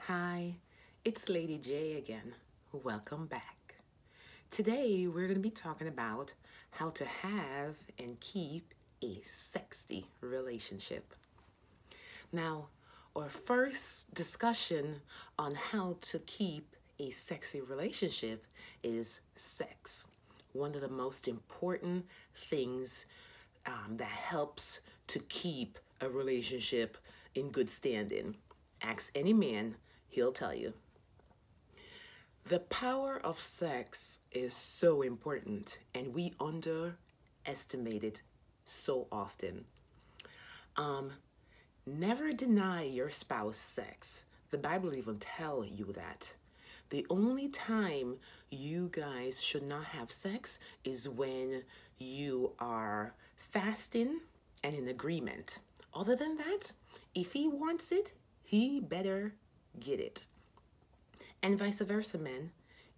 Hi, it's Lady J again. Welcome back. Today we're going to be talking about how to have and keep a sexy relationship. Now, our first discussion on how to keep a sexy relationship is sex. One of the most important things that helps to keep a relationship in good standing. Ask any man, he'll tell you. The power of sex is so important, and we underestimate it so often. Never deny your spouse sex. The Bible even tell you that. The only time you guys should not have sex is when you are fasting and in agreement. Other than that, if he wants it, he better get it. And vice versa, men.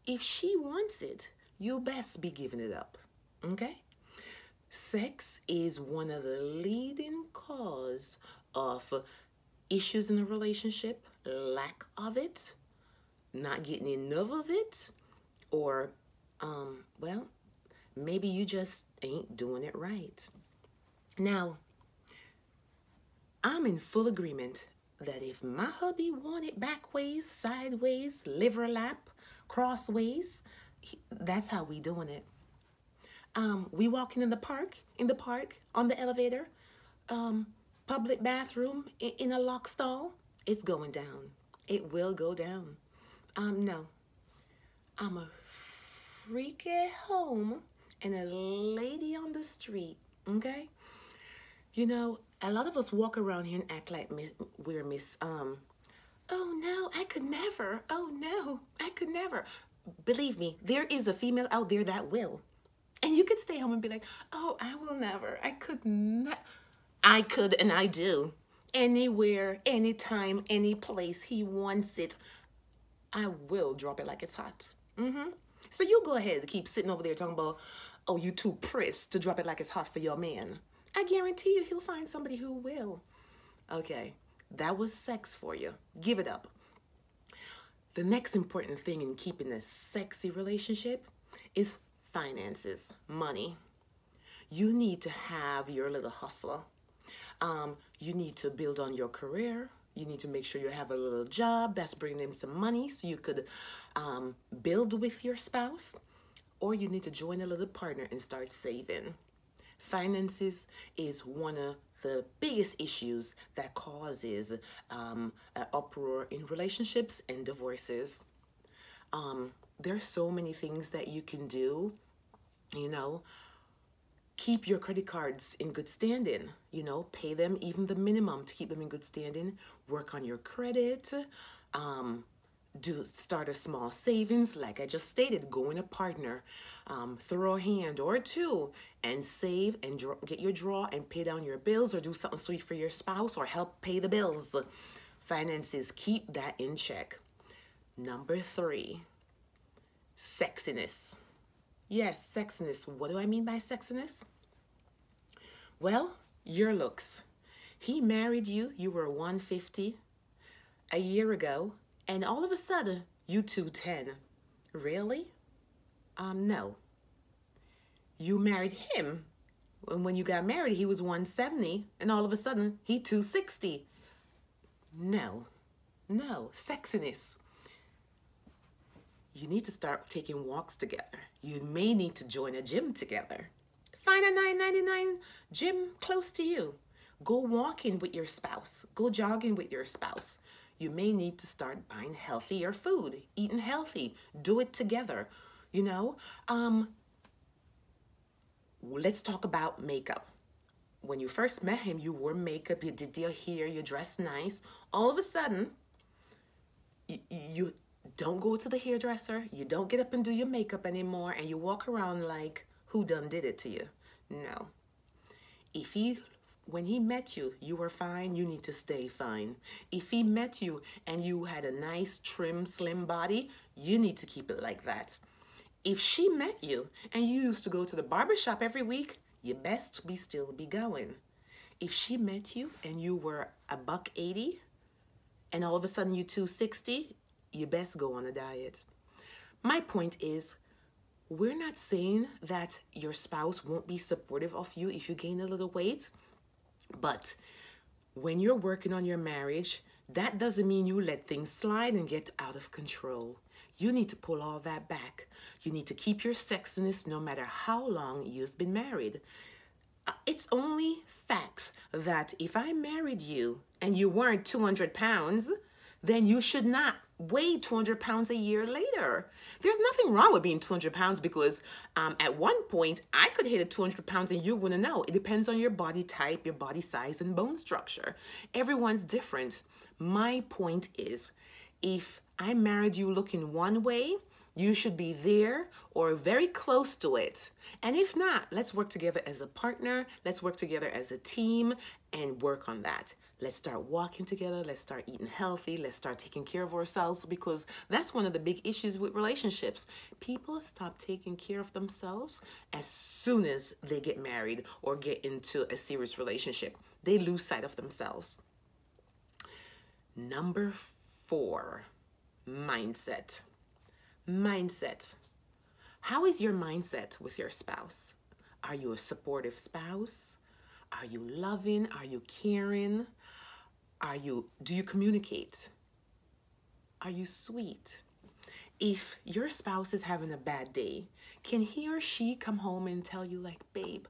If she wants it, you best be giving it up. Okay? Sex is one of the leading cause of issues in a relationship, lack of it, not getting enough of it, or, well, maybe you just ain't doing it right. Now, I'm in full agreement that if my hubby want it back ways, sideways, liver lap, crossways, that's how we doing it. We walking in the park, on the elevator, public bathroom, in a lock stall, it's going down. It will go down. No, I'm a freak at home and a lady on the street, okay? You know, a lot of us walk around here and act like we're Miss, oh no, I could never. Oh no, I could never. Believe me, there is a female out there that will. And you could stay home and be like, oh, I will never. I could not. I could and I do. Anywhere, anytime, any place he wants it, I will drop it like it's hot. So you go ahead and keep sitting over there talking about, oh, you too pressed to drop it like it's hot for your man. I guarantee you he'll find somebody who will. Okay, that was sex for you. Give it up. The next important thing in keeping a sexy relationship is finances, money. You need to have your little hustle. You need to build on your career. You need to make sure you have a little job that's bringing in some money so you could build with your spouse. Or you need to join a little partner and start saving. Finances is one of the biggest issues that causes an uproar in relationships and divorces. There's so many things that you can do, you know. Keep your credit cards in good standing, you know, pay them even the minimum to keep them in good standing. Work on your credit. Start a small savings, like I just stated. Go in a partner, throw a hand or two and save and get your draw and pay down your bills, or do something sweet for your spouse, or help pay the bills. Finances, keep that in check. Number 3, sexiness. Yes, sexiness. What do I mean by sexiness? Well, your looks. He married you, you were 150 a year ago, and all of a sudden, you 210. Really? No. You married him, and when you got married, he was 170, and all of a sudden, he 260. No. Sexiness. You need to start taking walks together. You may need to join a gym together. Find a $9.99 gym close to you. Go walking with your spouse. Go jogging with your spouse. You may need to start buying healthier food, eating healthy. Do it together, you know. Let's talk about makeup. When you first met him, you wore makeup, you did your hair, you dressed nice. All of a sudden, you don't go to the hairdresser, you don't get up and do your makeup anymore, and you walk around like, who done did it to you? No. When he met you, you were fine, you need to stay fine. If he met you and you had a nice, trim, slim body, you need to keep it like that. If she met you and you used to go to the barbershop every week, you best still be going. If she met you and you were $180 and all of a sudden you're 260, you best go on a diet. My point is, we're not saying that your spouse won't be supportive of you if you gain a little weight, but when you're working on your marriage, that doesn't mean you let things slide and get out of control. You need to pull all that back. You need to keep your sexiness no matter how long you've been married. It's only facts that if I married you and you weren't 200 pounds, then you should not weigh 200 pounds a year later. There's nothing wrong with being 200 pounds because at one point I could hit a 200 pounds and you wouldn't know. It depends on your body type, your body size, and bone structure. Everyone's different. My point is, if I married you looking one way, you should be there or very close to it. And if not, let's work together as a partner. Let's work together as a team and work on that. Let's start walking together. Let's start eating healthy. Let's start taking care of ourselves, because that's one of the big issues with relationships. People stop taking care of themselves as soon as they get married or get into a serious relationship. They lose sight of themselves. Number 4, mindset. Mindset. How is your mindset with your spouse? Are you a supportive spouse? Are you loving? Are you caring? Do you communicate? Are you sweet? If your spouse is having a bad day, can he or she come home and tell you, like, babe,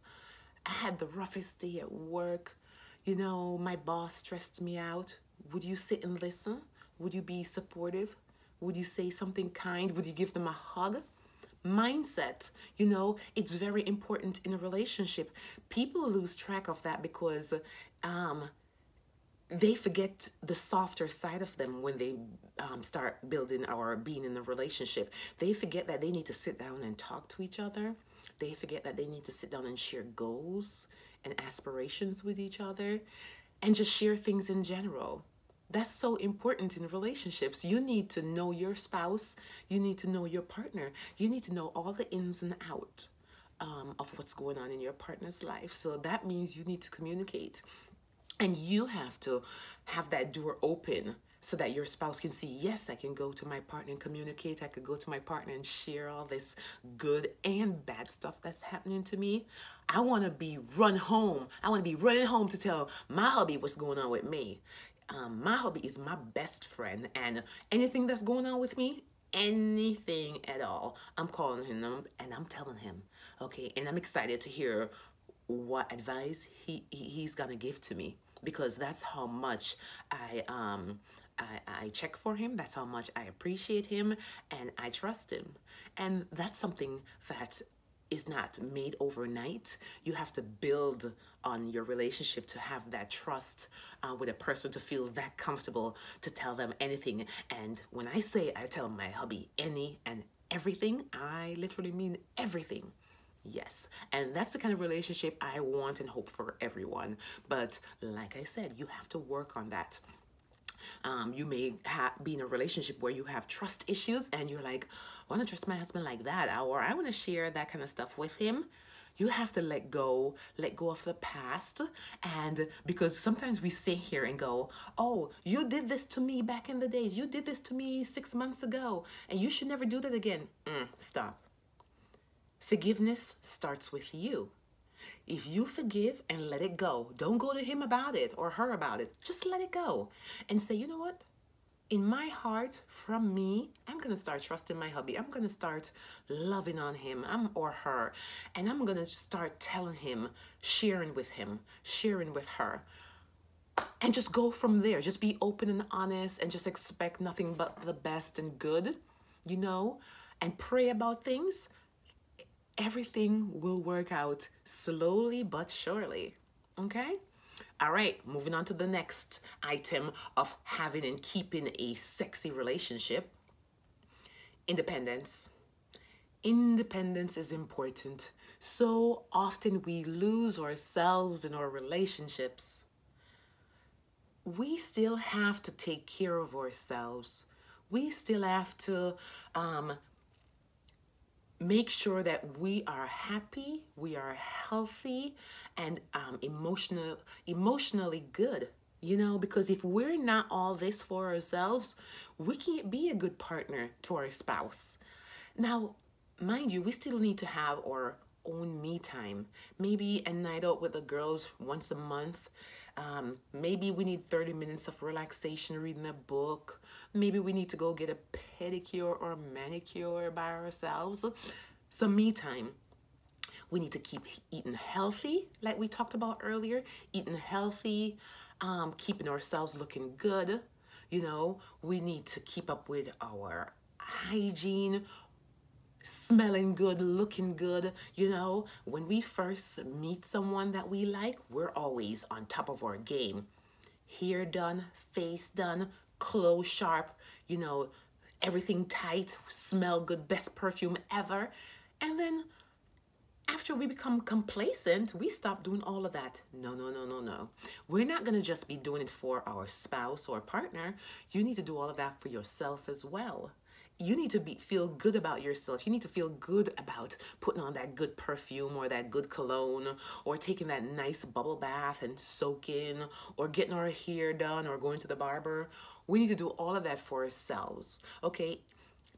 I had the roughest day at work. You know, my boss stressed me out. Would you sit and listen? Would you be supportive? Would you say something kind? Would you give them a hug? Mindset, you know, it's very important in a relationship. People lose track of that because they forget the softer side of them when they start building or being in a relationship. They forget that they need to sit down and talk to each other. They forget that they need to sit down and share goals and aspirations with each other and just share things in general. That's so important in relationships. You need to know your spouse. You need to know your partner. You need to know all the ins and outs of what's going on in your partner's life. So that means you need to communicate. And you have to have that door open so that your spouse can see, yes, I can go to my partner and communicate. I could go to my partner and share all this good and bad stuff that's happening to me. I want to be run home. I want to be running home to tell my hubby what's going on with me. My hubby is my best friend, and anything that's going on with me, anything at all, I'm calling him and I'm telling him, okay? And I'm excited to hear what advice he's gonna give to me, because that's how much I check for him. That's how much I appreciate him and I trust him. And that's something that is not made overnight. You have to build on your relationship to have that trust with a person, to feel that comfortable to tell them anything. And when I say I tell my hubby any and everything, I literally mean everything. Yes, and that's the kind of relationship I want and hope for everyone. But like I said, you have to work on that. You may be in a relationship where you have trust issues and you're like, I want to trust my husband like that, or I want to share that kind of stuff with him. You have to let go of the past. And because sometimes we sit here and go, oh, you did this to me back in the days. You did this to me 6 months ago, and you should never do that again. Stop. Forgiveness starts with you. If you forgive and let it go, don't go to him about it or her about it. Just let it go and say, you know what? In my heart, from me, I'm going to start trusting my hubby. I'm going to start loving on him or her. And I'm going to start telling him, sharing with him, sharing with her. And just go from there. Just be open and honest and just expect nothing but the best and good, you know, and pray about things. Everything will work out slowly but surely. Okay? All right, moving on to the next item of having and keeping a sexy relationship. Independence. Independence is important. So often we lose ourselves in our relationships. We still have to take care of ourselves. We still have to make sure that we are happy, we are healthy, and emotionally good. You know, because if we're not all this for ourselves, we can't be a good partner to our spouse. Now, mind you, we still need to have our own me time. Maybe a night out with the girls once a month. Maybe we need 30 minutes of relaxation reading a book. Maybe we need to go get a pedicure or manicure by ourselves. Some me time. We need to keep eating healthy, like we talked about earlier. Eating healthy, keeping ourselves looking good. You know, we need to keep up with our hygiene, smelling good, looking good. You know, when we first meet someone that we like, we're always on top of our game. Hair done, face done, clothes sharp, you know, everything tight, smell good, best perfume ever. And then after we become complacent, we stop doing all of that. No, no, no, no, no. We're not going to just be doing it for our spouse or partner. You need to do all of that for yourself as well. You need to feel good about yourself. You need to feel good about putting on that good perfume or that good cologne or taking that nice bubble bath and soaking or getting our hair done or going to the barber. We need to do all of that for ourselves, okay?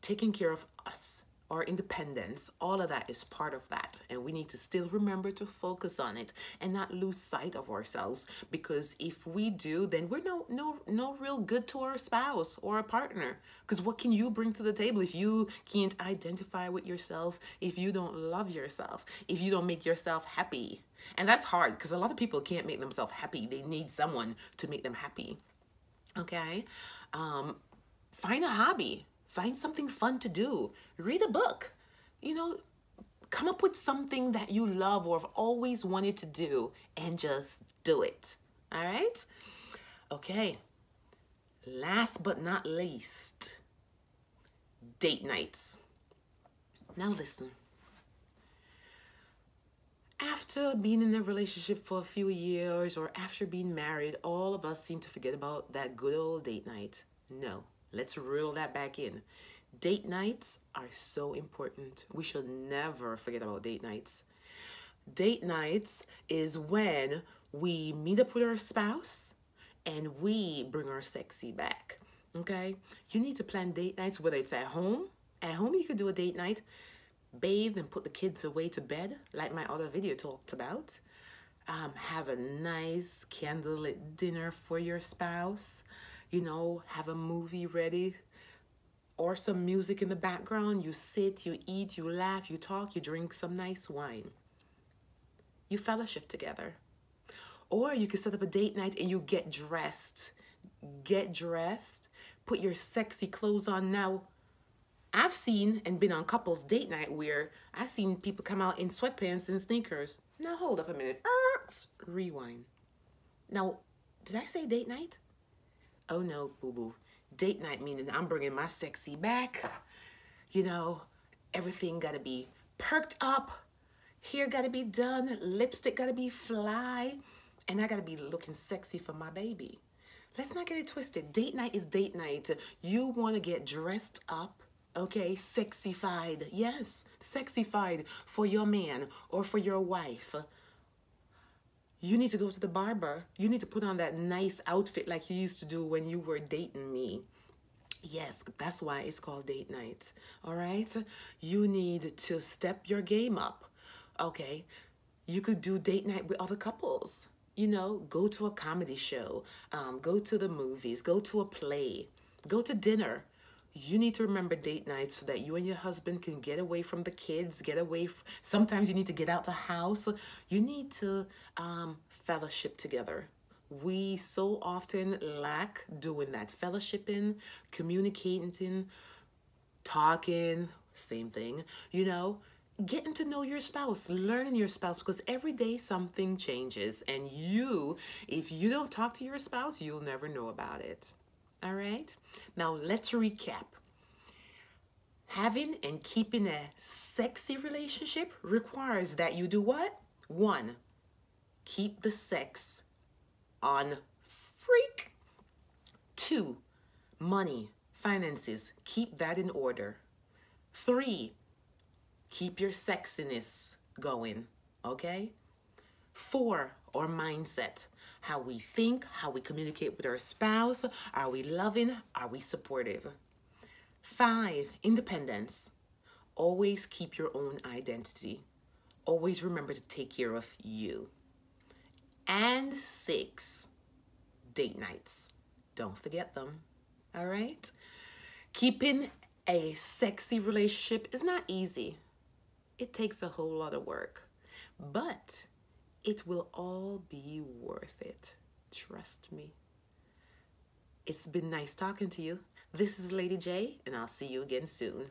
Taking care of us, our independence, all of that is part of that. And we need to still remember to focus on it and not lose sight of ourselves. Because if we do, then we're no real good to our spouse or a partner. Because what can you bring to the table if you can't identify with yourself, if you don't love yourself, if you don't make yourself happy? And that's hard because a lot of people can't make themselves happy. They need someone to make them happy. Okay? Find a hobby. Find something fun to do. Read a book. You know, come up with something that you love or have always wanted to do and just do it. All right? Okay. Last but not least, date nights. Now listen. After being in a relationship for a few years or after being married, all of us seem to forget about that good old date night. No. Let's reel that back in. Date nights are so important. We should never forget about date nights. Date nights is when we meet up with our spouse and we bring our sexy back. Okay? You need to plan date nights, whether it's at home. At home, you could do a date night. Bathe and put the kids away to bed, like my other video talked about. Have a nice candlelit dinner for your spouse. You know, have a movie ready or some music in the background. You sit, you eat, you laugh, you talk, you drink some nice wine. You fellowship together. Or you could set up a date night and you get dressed. Get dressed, put your sexy clothes on. Now, I've seen and been on couples date night where I've seen people come out in sweatpants and sneakers. Now, hold up a minute. Rewind. Now, did I say date night? Oh no, boo-boo. Date night meaning I'm bringing my sexy back. You know, everything gotta be perked up. Hair gotta be done. Lipstick gotta be fly. And I gotta be looking sexy for my baby. Let's not get it twisted. Date night is date night. You wanna get dressed up, okay? Sexified. Yes, sexified for your man or for your wife. You need to go to the barber. You need to put on that nice outfit like you used to do when you were dating me. Yes, that's why it's called date night. All right? You need to step your game up. Okay? You could do date night with other couples. You know, go to a comedy show. Go to the movies. Go to a play. Go to dinner. You need to remember date nights so that you and your husband can get away from the kids, get away. Sometimes you need to get out the house. You need to fellowship together. We so often lack doing that. Fellowshipping, communicating, talking, same thing. You know, getting to know your spouse, learning your spouse, because every day something changes. And if you don't talk to your spouse, you'll never know about it. All right? Now, let's recap. Having and keeping a sexy relationship requires that you do what? 1, keep the sex on freak. 2, money, finances, keep that in order. 3, keep your sexiness going, okay? 4, or mindset. how we think, how we communicate with our spouse. Are we loving? Are we supportive? 5, independence. Always keep your own identity. Always remember to take care of you. And 6, date nights. Don't forget them. All right? Keeping a sexy relationship is not easy. It takes a whole lot of work. But it will all be worth it. Trust me. It's been nice talking to you. This is Lady J, and I'll see you again soon.